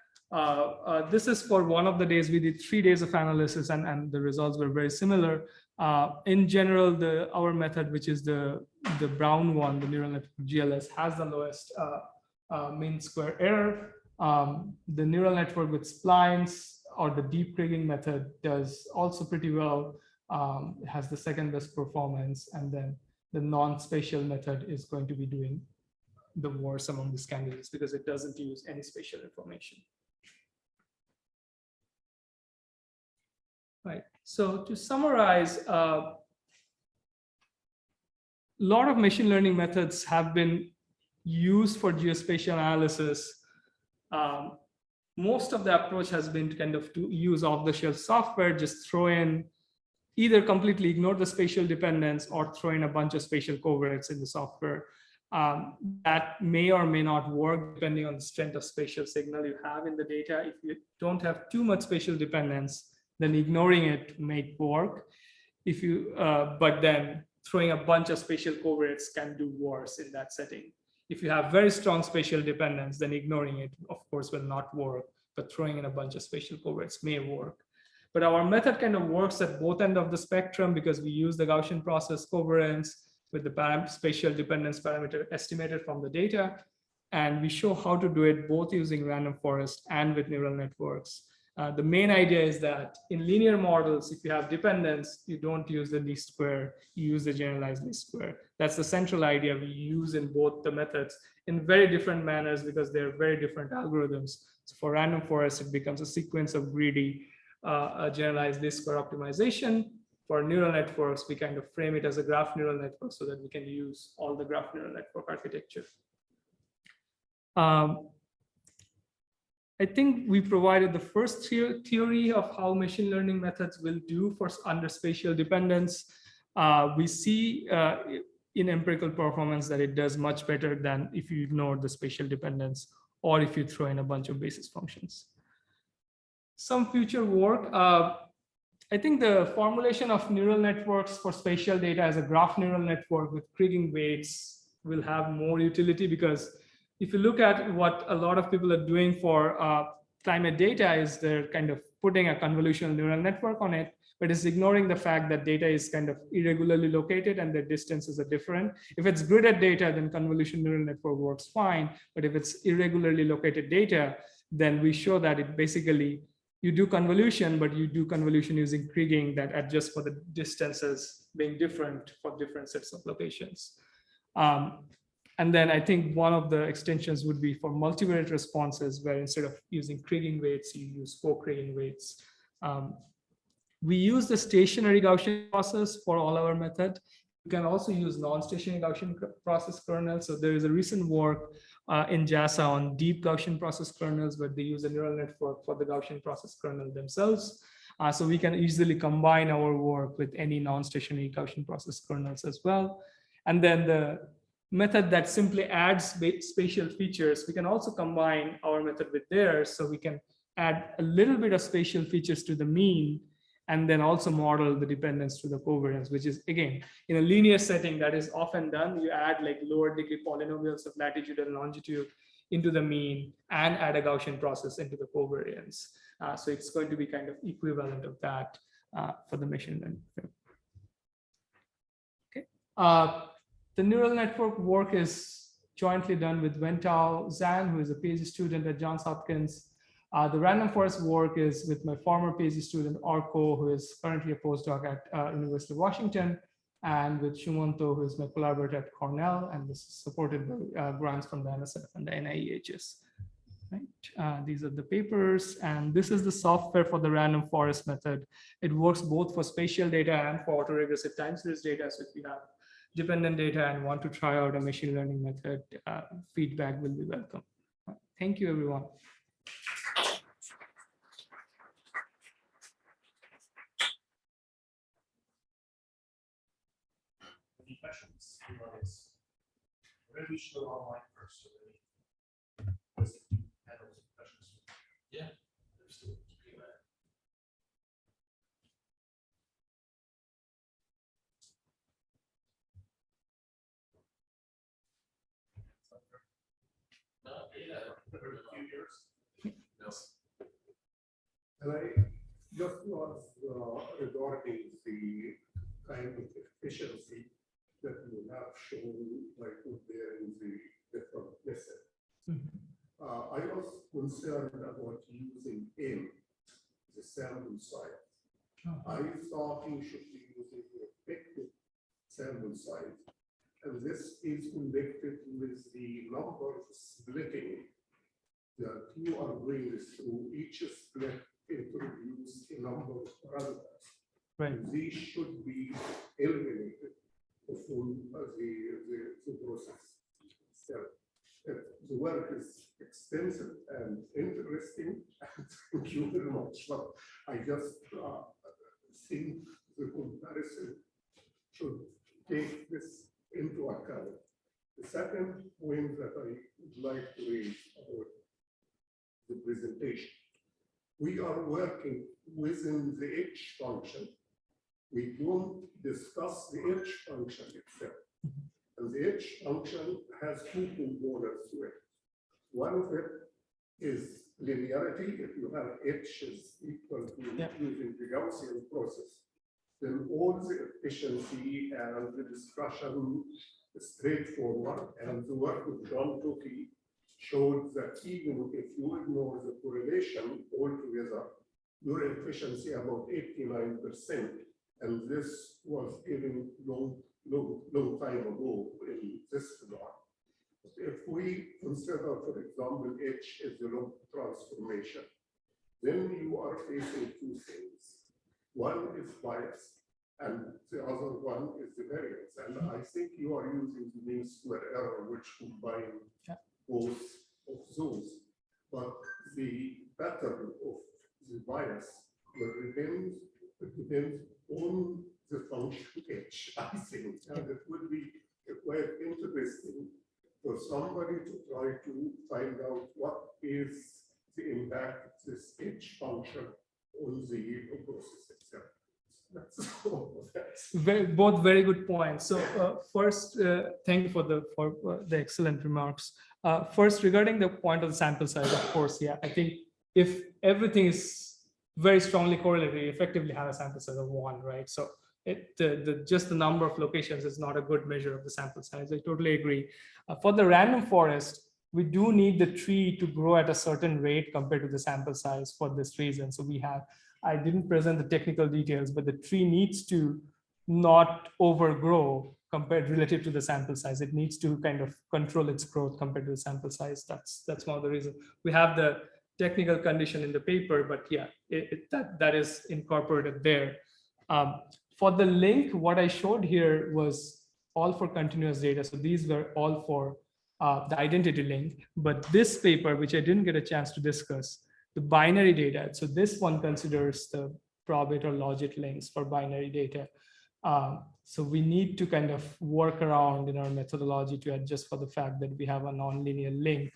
This is for one of the days. We did 3 days of analysis, and the results were very similar. In general, our method, which is the brown one, the neural network GLS, has the lowest mean square error. The neural network with splines, or the deep kriging method, does also pretty well. It has the second best performance, and then the non-spatial method is going to be doing the worst among these candidates because it doesn't use any spatial information. Right. So to summarize, a lot of machine learning methods have been used for geospatial analysis. Most of the approach has been kind of to use off-the-shelf software, just throw in, either completely ignore the spatial dependence or throw in a bunch of spatial covariates in the software. That may or may not work depending on the strength of spatial signal you have in the data. If you don't have too much spatial dependence, then ignoring it may work. If you, but then throwing a bunch of spatial covariates can do worse in that setting. If you have very strong spatial dependence, then ignoring it, of course, will not work, but throwing in a bunch of spatial covariates may work. But our method kind of works at both ends of the spectrum because we use the Gaussian process covariance with the spatial dependence parameter estimated from the data. And we show how to do it both using random forest and with neural networks. The main idea is that in linear models, if you have dependence, you don't use the least square, you use the generalized least square. That's the central idea we use in both the methods in very different manners because they're very different algorithms. So for random forest, it becomes a sequence of greedy generalized least square optimization. For neural networks, we kind of frame it as a graph neural network so that we can use all the graph neural network architecture. I think we provided the first theory of how machine learning methods will do for under spatial dependence. We see in empirical performance that it does much better than if you ignore the spatial dependence or if you throw in a bunch of basis functions. Some future work. I think the formulation of neural networks for spatial data as a graph neural network with kriging weights will have more utility, because if you look at what a lot of people are doing for climate data, is they're kind of putting a convolutional neural network on it, but it's ignoring the fact that data is kind of irregularly located and the distances are different. If it's gridded data, then convolutional neural network works fine. But if it's irregularly located data, then we show that it basically, you do convolution, but you do convolution using kriging that adjusts for the distances being different for different sets of locations. And then I think one of the extensions would be for multivariate responses, where instead of using kriging weights, you use co-kriging weights. We use the stationary Gaussian process for all our method. You can also use non-stationary Gaussian process kernels. So there is a recent work in JASA on deep Gaussian process kernels, where they use a neural network for the Gaussian process kernel themselves. So we can easily combine our work with any non-stationary Gaussian process kernels as well. And then the method that simply adds spatial features, we can also combine our method with theirs. So we can add a little bit of spatial features to the mean, and then also model the dependence to the covariance, which is, again, in a linear setting that is often done. You add like lower degree polynomials of latitude and longitude into the mean and add a Gaussian process into the covariance. So it's going to be kind of equivalent of that for the machine learning. Okay. The neural network work is jointly done with Wentao Zhang, who is a PhD student at Johns Hopkins. The random forest work is with my former PhD student, Arko, who is currently a postdoc at University of Washington, and with Shumanto, who is my collaborator at Cornell, and this is supported by grants from the NSF and the NIEHS. Right? These are the papers, and this is the software for the random forest method. It works both for spatial data and for autoregressive time series data. So if you have dependent data and want to try out a machine learning method, feedback will be welcome. Thank you, everyone. Any questions? Maybe we should go online first. Yeah. And I just was regarding the kind of efficiency that you have shown, like there in the different methods. I was concerned about using M, the sample size. I thought you should be using the effective sample size. And this is connected with the number splitting that you are doing through each split introduce a number of parameters. Right. And these should be eliminated from the process. So the work is extensive and interesting. Thank you very much. But I just think the comparison should take this into account. The second point that I would like to raise about the presentation. We are working within the H function. We don't discuss the H function itself. And the H function has two components to it. One of it is linearity. If you have H is equal to using the Gaussian process, then all the efficiency and the discussion is straightforward. And the work of John Tukey showed that even if you ignore the correlation altogether, your efficiency about 89%. And this was even long time ago in this regard. If we consider, for example, H is the log transformation, then you are facing two things. One is bias, and the other one is the variance. And I think you are using the mean square error, which combine both of those. But the pattern of the bias will depend on the function H, I think. And it would be quite interesting for somebody to try to find out what is the impact of this H function on the process itself. Both very good points. So first, thank you for the excellent remarks. First, regarding the point of the sample size, of course, yeah, I think if everything is very strongly correlated, you effectively have a sample size of 1, right? So just the number of locations is not a good measure of the sample size. I totally agree. For the random forest, we do need the tree to grow at a certain rate compared to the sample size for this reason. So I didn't present the technical details, but the tree needs to not overgrow relative to the sample size. It needs to kind of control its growth compared to the sample size. That's one of the reasons. We have the technical condition in the paper, but yeah, that is incorporated there. For the link, what I showed here was all for continuous data. So these were all for the identity link, but this paper, which I didn't get a chance to discuss, the binary data. So this one considers the probit or logit links for binary data. So we need to kind of work around in our methodology to adjust for the fact that we have a nonlinear link.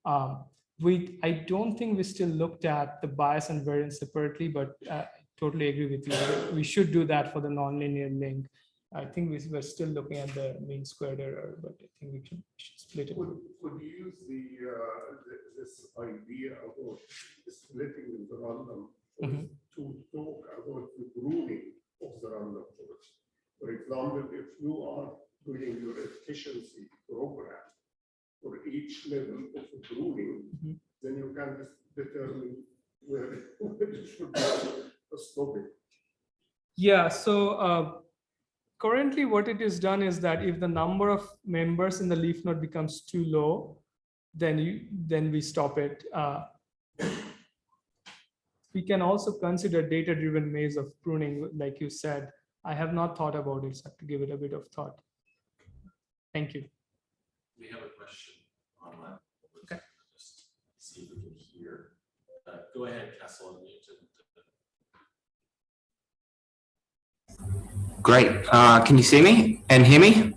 I don't think we still looked at the bias and variance separately, but I totally agree with you. We should do that for the nonlinear link. I think we're still looking at the mean squared error, but I think we should split it. Could you use this idea about splitting the random to talk about the pruning of the random forest? For example, if you are doing your efficiency program for each level of pruning, then you can determine where it should be stopping. Yeah, so currently what it is done is that if the number of members in the leaf node becomes too low, then we stop it. We can also consider data-driven maze of pruning, like you said. I have not thought about it, so I have to give it a bit of thought. Thank you. We have a question online. Okay. Just see if we can hear. Go ahead, Castle. Great. Can you see me and hear me?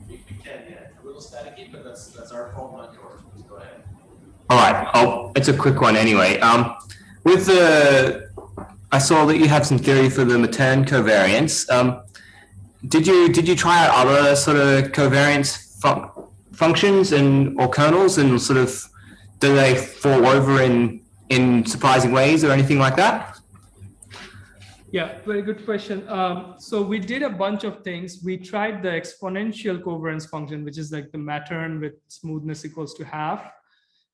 We can, yeah. A little staticky, but that's our fault, not yours. Go ahead. All right. It's a quick one anyway. I saw that you have some theory for the Matern covariance. Did you try out other sort of covariance functions or kernels, and sort of do they fall over in surprising ways or anything like that? Yeah, very good question. So we did a bunch of things. We tried the exponential covariance function, which is like the Matern with smoothness equals to half.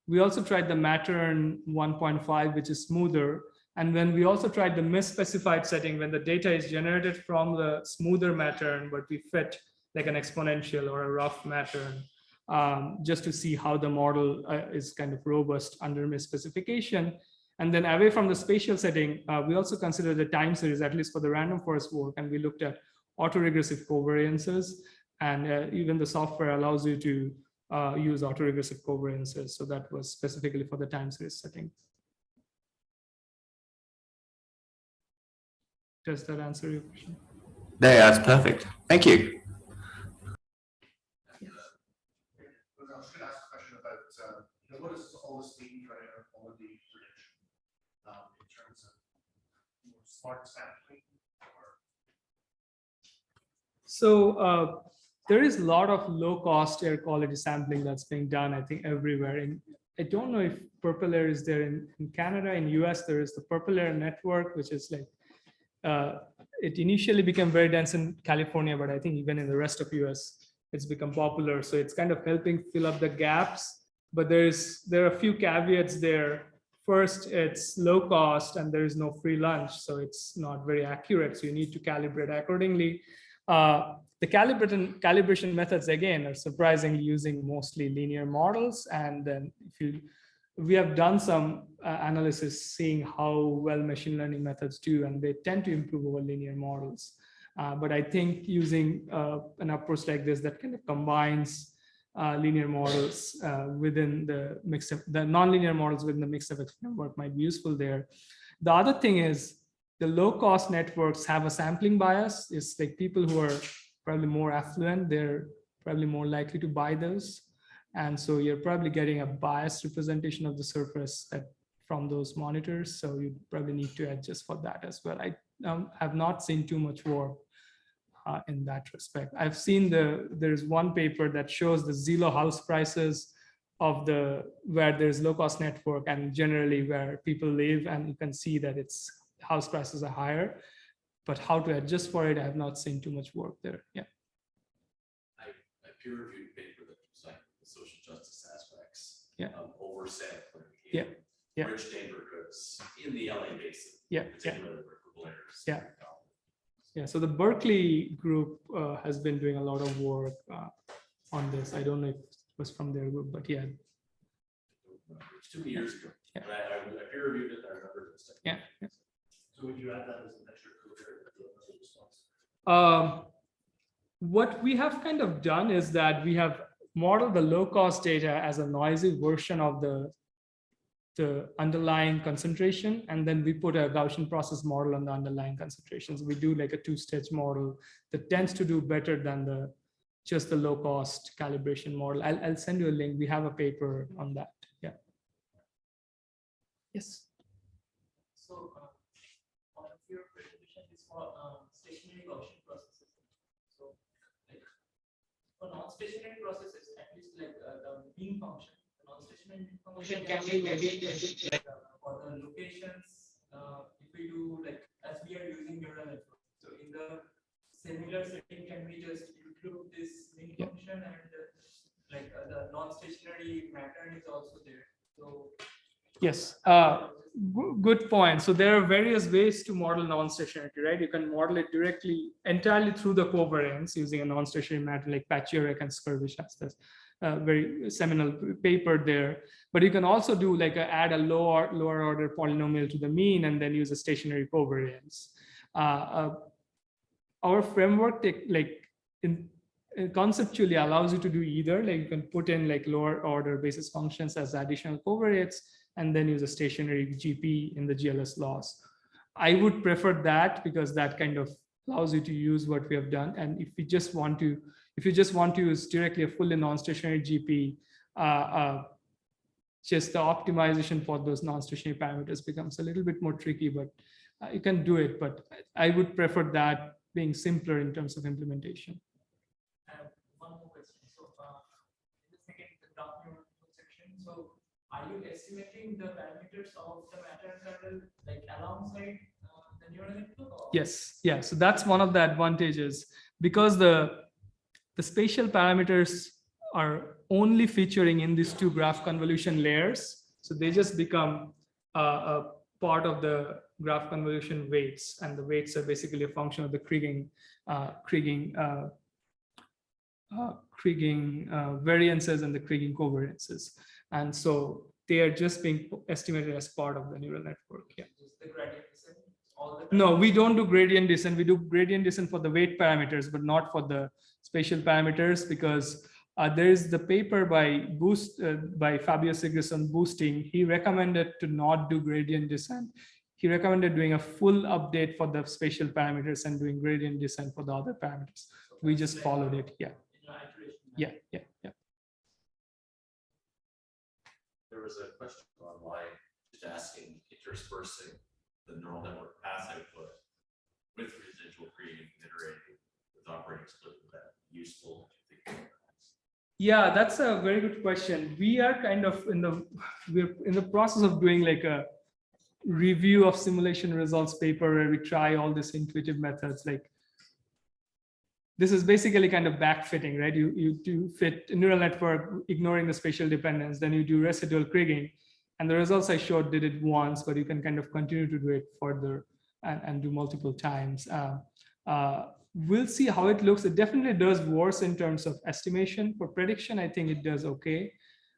We also tried the Matern 1.5, which is smoother. And then we also tried the misspecified setting when the data is generated from the smoother Matern, but we fit like an exponential or a rough Matern, just to see how the model is kind of robust under misspecification. And then away from the spatial setting, we also considered the time series, at least for the random forest work, and we looked at autoregressive covariances, and even the software allows you to use autoregressive covariances. So that was specifically for the time series setting. Does that answer your question? Yeah, that's perfect. Thank you. I was going to ask a question about what does all this mean for air quality prediction in terms of smart sampling? So there is a lot of low-cost air quality sampling that's being done, I think, everywhere. And I don't know if Purple Air is there in Canada. In US, there is the Purple Air network, which is like, it initially became very dense in California, but I think even in the rest of US, it's become popular. So it's kind of helping fill up the gaps. But there are a few caveats there. First, it's low cost and there is no free lunch, so it's not very accurate. So you need to calibrate accordingly. The calibration methods, again, are surprisingly using mostly linear models. And then we have done some analysis seeing how well machine learning methods do, and they tend to improve over linear models. But I think using an approach like this that kind of combines linear models within the nonlinear models within the mixed effects framework might be useful there. The other thing is the low-cost networks have a sampling bias. It's like people who are probably more affluent, they're probably more likely to buy those. And so you're probably getting a biased representation of the surface from those monitors. So you probably need to adjust for that as well. I have not seen too much work in that respect. I've seen there's one paper that shows the Zillow house prices of where there's low cost network and generally where people live, and you can see that its house prices are higher. But how to adjust for it, I have not seen too much work there. Yeah. I peer-reviewed a paper that was like the social justice aspects of oversampling in rich neighborhoods in the LA basin, particularly where rural areas. Yeah, so the Berkeley group has been doing a lot of work on this. I don't know if it was from their group, but yeah. It's 2 years ago. And I peer-reviewed it and I remember this. Yeah. So would you add that as an extra response? What we have kind of done is that we have modeled the low cost data as a noisy version of the underlying concentration, and then we put a Gaussian process model on the underlying concentrations. We do like a 2-stage model that tends to do better than just the low cost calibration model. I'll send you a link. We have a paper on that. Yeah. Yes. So one of your presentation is for stationary Gaussian processes. So like for non-stationary processes, at least like the mean function, the non-stationary mean function can be maybe for the locations. If we do like as we are using neural network, so in the similar setting, can we just include this mean function and like the non-stationary pattern is also there. So yes. Good point. So there are various ways to model non-stationarity, right? You can model it directly, entirely through the covariance using a non-stationary matter like Pachyerek and Skir, which has this very seminal paper there. But you can also do like add a lower order polynomial to the mean and then use a stationary covariance. Our framework conceptually allows you to do either. Like you can put in like lower order basis functions as additional covariates and then use a stationary GP in the GLS loss. I would prefer that because that kind of allows you to use what we have done. And if you just want to use directly a fully non-stationary GP, just the optimization for those non-stationary parameters becomes a little bit more tricky, but you can do it. But I would prefer that being simpler in terms of implementation. One more question. So in the second document section, so are you estimating the parameters of the matter kernel like alongside the neural network? Or? Yes, yeah. So that's one of the advantages because the spatial parameters are only featuring in these two graph convolution layers. So they just become a part of the graph convolution weights, and the weights are basically a function of the Kriging variances and the Kriging covariances. And so they are just being estimated as part of the neural network. Yeah. Just the gradient descent? All the No, we don't do gradient descent. We do gradient descent for the weight parameters, but not for the spatial parameters, because there is the paper by Fabio Sigris on boosting. He recommended to not do gradient descent. He recommended doing a full update for the spatial parameters and doing gradient descent for the other parameters. We just followed it. Yeah. Yeah. There was a question online just asking interspersing the neural network path output with residual creating, iterating, with operating split. Is that useful? Yeah, that's a very good question. We are kind of we're in the process of doing like a review of simulation results paper where we try all these intuitive methods. Like this is basically kind of backfitting, right? You do fit a neural network ignoring the spatial dependence, then you do residual Kriging, and the results I showed did it once, but you can kind of continue to do it further and do multiple times. We'll see how it looks. It definitely does worse in terms of estimation. For prediction, I think it does okay.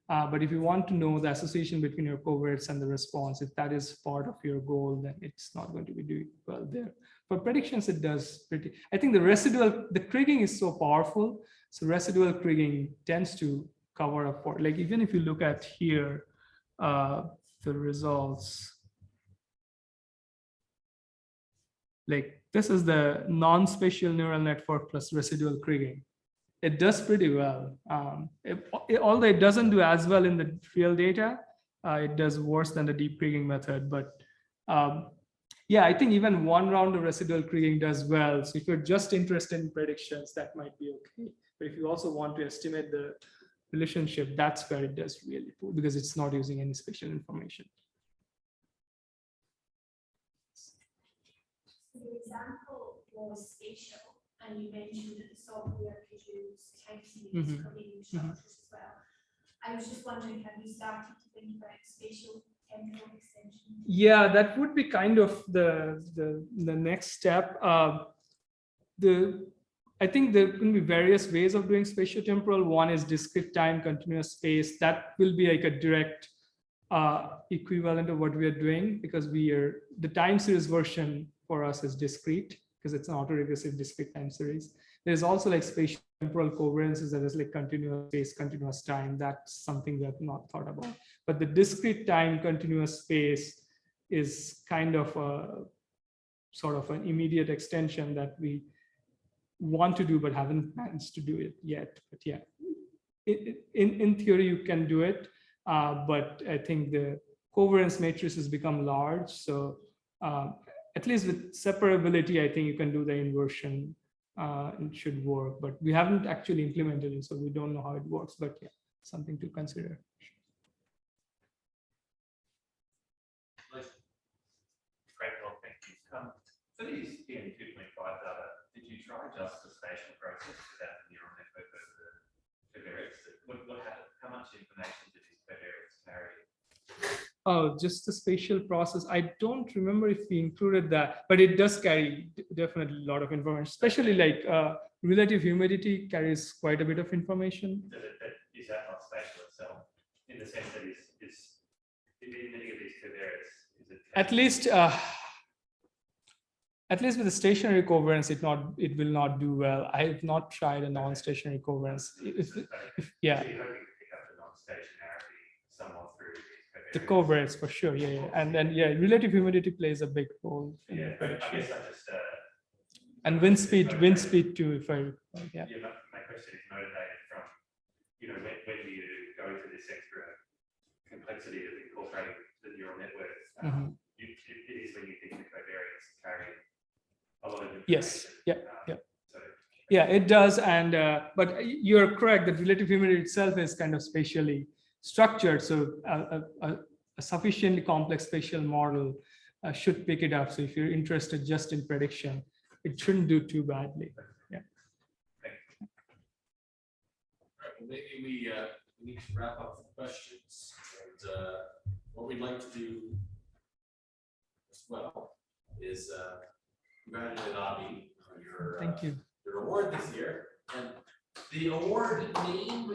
But if you want to know the association between your covariates and the response, if that is part of your goal, then it's not going to be doing well there. For predictions, it does pretty. I think the Kriging is so powerful. So residual Kriging tends to cover up for, like, even if you look at here, the results, like this is the non-spatial neural network plus residual Kriging. It does pretty well. Although it doesn't do as well in the real data, it does worse than the deep Kriging method. But Yeah, I think even one round of residual kriging does well. So if you're just interested in predictions, that might be okay. But if you also want to estimate the relationship, that's where it does really poor, because it's not using any spatial information. So the example was spatial, and you mentioned that the software could use time series coding structures as well. I was just wondering, have you started to think about spatial temporal extension? Yeah, that would be kind of the next step. I think there can be various ways of doing spatiotemporal. One is discrete time, continuous space. That will be like a direct equivalent of what we are doing, because the time series version for us is discrete, because it's an autoregressive discrete time series. There's also like spatiotemporal covariances that is like continuous space, continuous time. That's something we have not thought about. But the discrete time, continuous space is kind of a sort of an immediate extension that we want to do but haven't managed to do it yet. But yeah, in theory you can do it, but I think the covariance matrices become large. So at least with separability, I think you can do the inversion. It should work, but we haven't actually implemented it, so we don't know how it works. But yeah, something to consider. Great, well, thank you. For these PM 2.5 data, did you try just the spatial process without the neural network of the covariates? How much information did these covariates carry? Oh, just the spatial process. I don't remember if we included that, but it does carry definitely a lot of information, especially like relative humidity carries quite a bit of information. Is that not spatial itself? In the sense that is in any of these covariates, is it? At least with the stationary covariance, it will not do well. I have not tried a non-stationary covariance. Yeah. So you're hoping to pick up the non-stationarity somewhat through these covariates. The covariance for sure, yeah. And then relative humidity plays a big role. Yeah, but I guess I just. And wind speed too, if I recall, yeah. My question is motivated from, when you go to this extra complexity of incorporating the neural network, it is when you think the covariates carry a lot of information. Yes, yeah, it does. And but you're correct that relative humidity itself is kind of spatially structured. So a sufficiently complex spatial model should pick it up. So if you're interested just in prediction, it shouldn't do too badly. Yeah. All right, well, maybe we need to wrap up the questions. And what we'd like to do as well is congratulate Abhi on your award this year. And the award name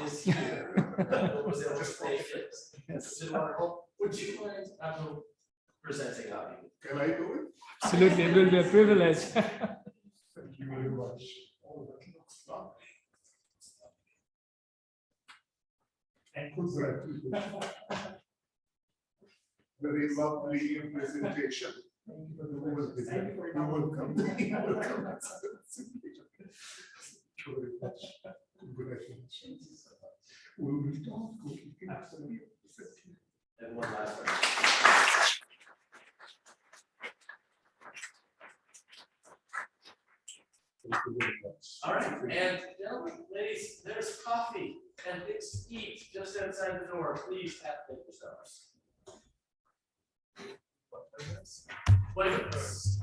is here. Was able to take it. Yes. Would you mind presenting Abhi? Can I do it? Absolutely, it will be a privilege. Thank you very much. Oh, that looks lovely. And congratulations. Very lovely presentation. You will come. Congratulations. We will talk. Absolutely. And one last one. All right, and gentlemen, ladies, there's coffee and things to eat just outside the door. Please activate yourselves. 20 minutes.